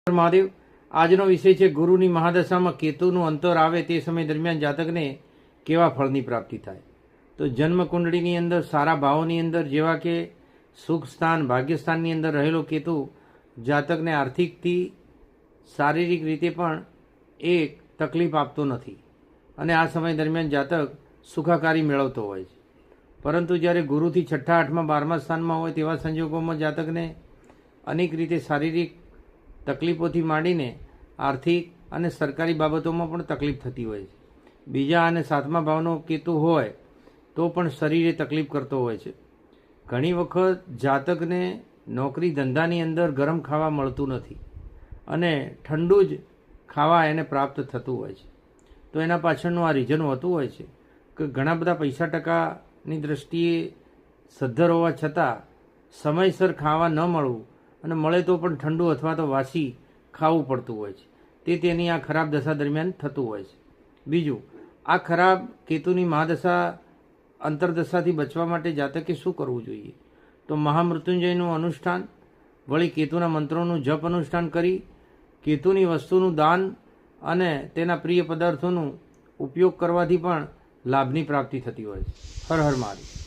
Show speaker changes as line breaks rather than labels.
મહાદેવ આજનો વિષય છે ગુરુની મહાદશામાં કેતુનું અંતર આવે તે સમય દરમિયાન જાતકને કેવા ફળની પ્રાપ્તિ થાય। તો જન્મ કુંડળીની અંદર સારા ભાવોની અંદર જેવા કે સુખ સ્થાન ભાગ્યસ્થાનની અંદર રહેલો કેતુ જાતકને આર્થિકથી શારીરિક રીતે પણ એક તકલીફ આપતો નથી અને આ સમય દરમિયાન જાતક સુખાકારી મેળવતો હોય છે। પરંતુ જ્યારે ગુરુથી છઠ્ઠા આઠમા 12મા સ્થાનમાં હોય તેવા સંજોગોમાં જાતકને અનેક રીતે શારીરિક તકલીફોથી માંડીને આર્થિક અને સરકારી બાબતોમાં પણ તકલીફ થતી હોય છે। બીજા અને સાતમા ભાવનો કેતુ હોય તો પણ શરીરે તકલીફ કરતો હોય છે। ઘણી વખત જાતકને નોકરી ધંધાની અંદર ગરમ ખાવા મળતું નથી અને ઠંડુ જ ખાવા એને પ્રાપ્ત થતું હોય છે। તો એના પાછળનું આ રીઝન હોતું હોય છે કે ઘણા બધા પૈસા ટકાની દ્રષ્ટિએ સદ્ધર હોવા છતાં સમયસર ખાવા ન મળવું અને મળે તો પણ ઠંડુ અથવા તો વાસી ખાવું પડતું હોય છે। તે તેની આ ખરાબ દશા દરમિયાન થતું હોય છે। બીજું, આ ખરાબ કેતુની મહાદશા અંતરદશાથી બચવા માટે જાતકે શું કરવું જોઈએ? તો મહામૃત્યુંજયનું અનુષ્ઠાન વળી કેતુના મંત્રોનું જપ અનુષ્ઠાન કરી કેતુની વસ્તુનું દાન અને તેના પ્રિય પદાર્થોનો ઉપયોગ કરવાથી પણ લાભની પ્રાપ્તિ થતી હોય છે। હર હર મહાદેવ।